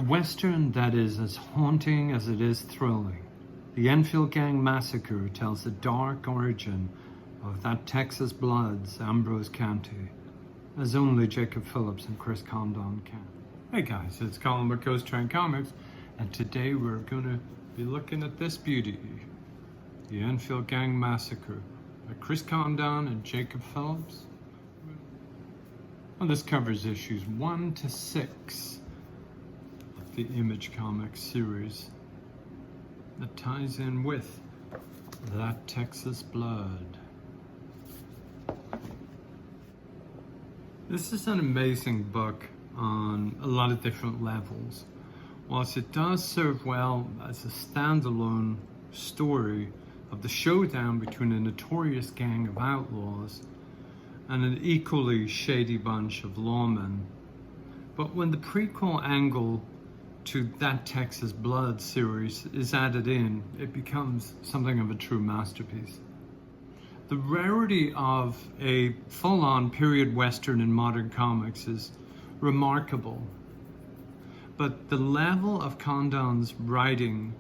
Western that is as haunting as it is thrilling. The Enfield Gang Massacre tells the dark origin of that Texas Bloods, Ambrose County, as only Jacob Phillips and Chris Condon can. Hey guys, it's Colin with Ghost Train Comics, and today we're going to be looking at this beauty, the Enfield Gang Massacre by Chris Condon and Jacob Phillips. Well, this covers issues 1 to 6 of the Image Comics series that ties in with that Texas Blood. This is an amazing book on a lot of different levels. Whilst it does serve well as a standalone story of the showdown between a notorious gang of outlaws and an equally shady bunch of lawmen. But when the prequel angle to that Texas Blood series is added in, it becomes something of a true masterpiece. The rarity of a full-on period western in modern comics is remarkable, but the level of Condon's writing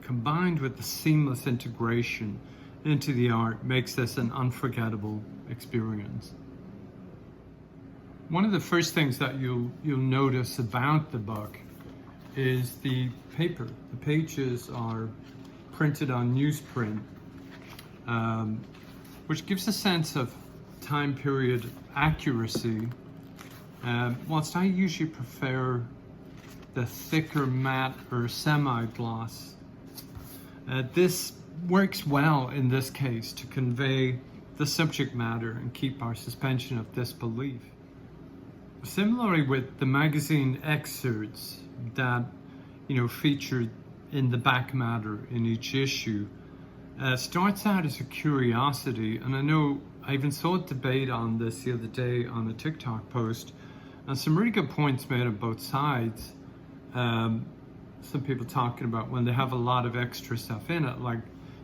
combined with the seamless integration into the art makes this an unforgettable experience. One of the first things that you'll notice about the book is the paper. The pages are printed on newsprint, which gives a sense of time period accuracy. Whilst I usually prefer the thicker matte or semi-gloss, this works well in this case to convey the subject matter and keep our suspension of disbelief. Similarly with the magazine excerpts that featured in the back matter in each issue, starts out as a curiosity, and I know I even saw a debate on this the other day on a TikTok post, and some really good points made on both sides. Some people talking about when they have a lot of extra stuff in it, like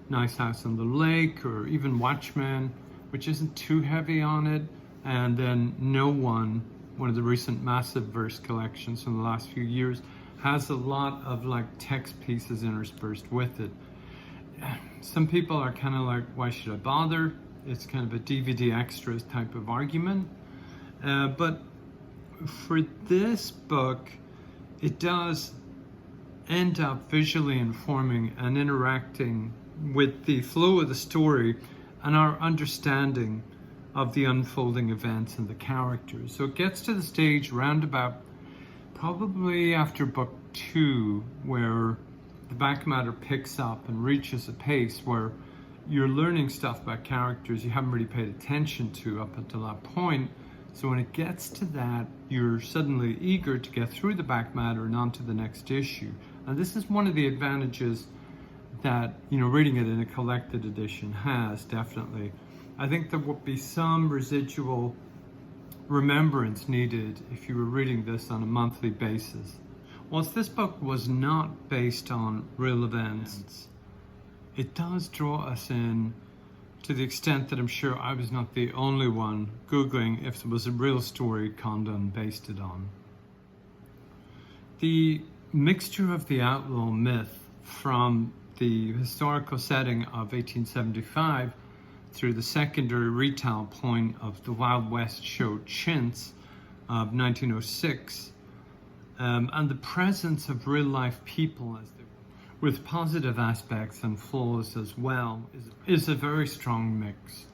Nice House on the Lake or even Watchmen, which isn't too heavy on it, and then No One of the recent massive verse collections from the last few years, has a lot of like text pieces interspersed with it. Some people are kind of like, why should I bother? It's kind of a DVD extras type of argument. But for this book, it does end up visually informing and interacting with the flow of the story and our understanding of the unfolding events and the characters. So it gets to the stage roundabout probably after book 2, where the back matter picks up and reaches a pace where you're learning stuff about characters you haven't really paid attention to up until that point. So when it gets to that, you're suddenly eager to get through the back matter and on to the next issue. And this is one of the advantages that, reading it in a collected edition has, definitely. I think there would be some residual remembrance needed if you were reading this on a monthly basis. Whilst this book was not based on real events, it does draw us in to the extent that I'm sure I was not the only one Googling if there was a real story Condon based it on. The mixture of the outlaw myth from the historical setting of 1875 through the secondary retail point of the Wild West show Chintz of 1906, and the presence of real life people with positive aspects and flaws as well is a very strong mix.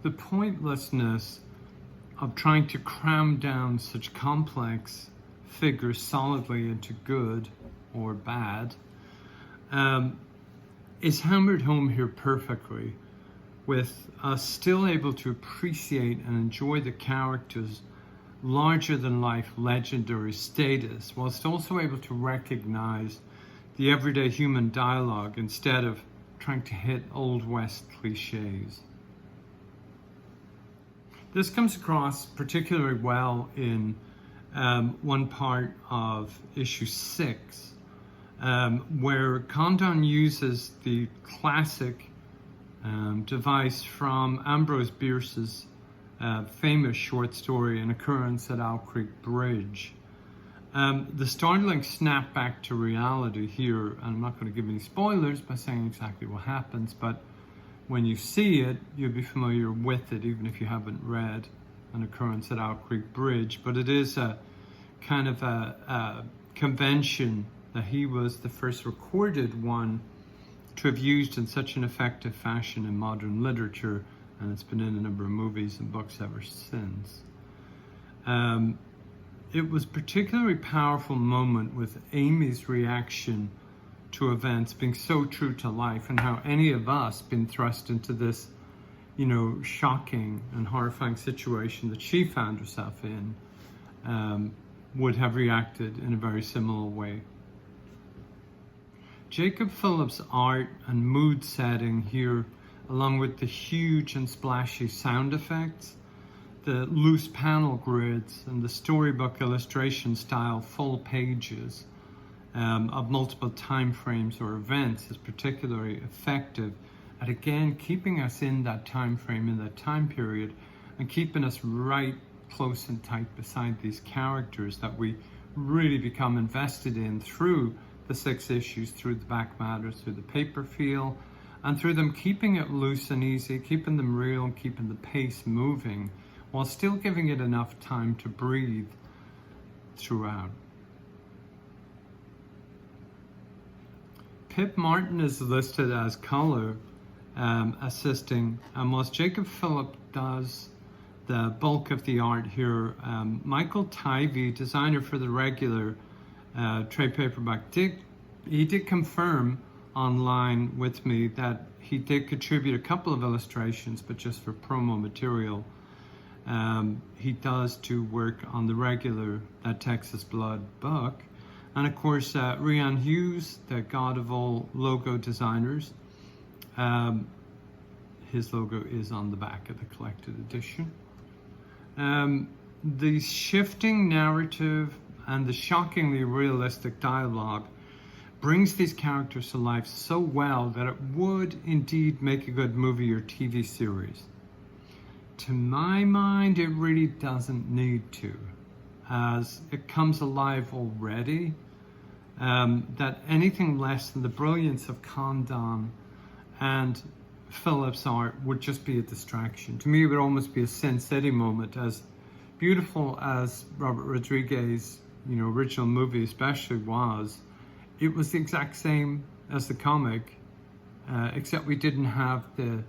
The pointlessness of trying to cram down such complex figures solidly into good or bad is hammered home here perfectly, with us still able to appreciate and enjoy the characters' larger-than-life legendary status, whilst also able to recognize the everyday human dialogue instead of trying to hit Old West cliches. This comes across particularly well in one part of issue 6, where Condon uses the classic device from Ambrose Bierce's famous short story, An Occurrence at Owl Creek Bridge, The startling snap back to reality here, and I'm not going to give any spoilers by saying exactly what happens, but when you see it, you'll be familiar with it, even if you haven't read An Occurrence at Owl Creek Bridge. But it is a kind of a convention that he was the first recorded one to have used in such an effective fashion in modern literature, and it's been in a number of movies and books ever since. It was a particularly powerful moment with Amy's reaction to events being so true to life, and how any of us been thrust into this, you know, shocking and horrifying situation that she found herself in, would have reacted in a very similar way. Jacob Phillips' art and mood setting here, along with the huge and splashy sound effects, the loose panel grids, and the storybook illustration style full pages of multiple time frames or events, is particularly effective at, again, keeping us in that time frame, in that time period, and keeping us right close and tight beside these characters that we really become invested in through the 6 issues, through the back matter, through the paper feel, and through them keeping it loose and easy, keeping them real, keeping the pace moving, while still giving it enough time to breathe throughout. Pip Martin is listed as color assisting, and whilst Jacob Phillips does the bulk of the art here, Michael Tivey, designer for the regular trade paperback, he did confirm online with me that he did contribute a couple of illustrations, but just for promo material. He does do work on the regular That Texas Blood book. And of course, Rian Hughes, the god of all logo designers, his logo is on the back of the collected edition. The shifting narrative and the shockingly realistic dialogue brings these characters to life so well that it would indeed make a good movie or TV series. To my mind, it really doesn't need to, as it comes alive already. That anything less than the brilliance of Condon and Phillips' art would just be a distraction. To me, it would almost be a Sin City moment. As beautiful as Robert Rodriguez's, you know, original movie especially was, it was the exact same as the comic, except we didn't have the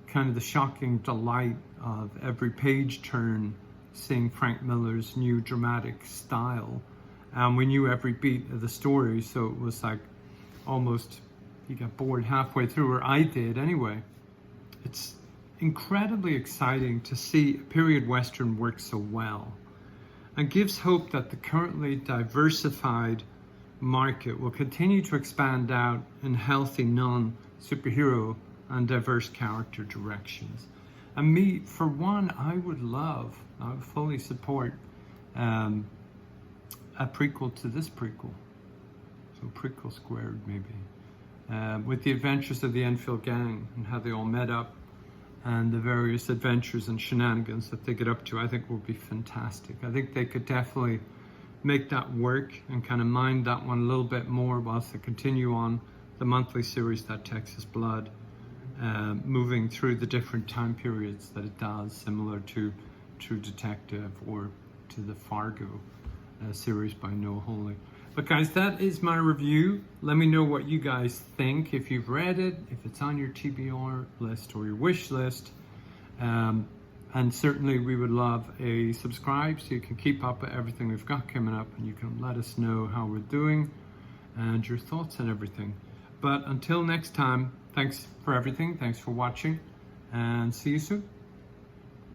kind of the shocking delight of every page turn seeing Frank Miller's new dramatic style. We knew every beat of the story, so it was like almost you got bored halfway through, or I did anyway. It's incredibly exciting to see a period Western work so well, and gives hope that the currently diversified market will continue to expand out in healthy non-superhero and diverse character directions. And me, for one, I would fully support a prequel to this prequel. So prequel squared, maybe. With the adventures of the Enfield gang and how they all met up, and the various adventures and shenanigans that they get up to, I think will be fantastic. I think they could definitely make that work and kind of mind that one a little bit more whilst they continue on the monthly series, That Texas Blood, moving through the different time periods that it does, similar to True Detective or to the Fargo series by Noah Hawley. But guys, that is my review. Let me know what you guys think, if you've read it, if it's on your TBR list or your wish list. And certainly we would love a subscribe so you can keep up with everything we've got coming up, and you can let us know how we're doing and your thoughts and everything. But until next time, thanks for everything. Thanks for watching, and see you soon.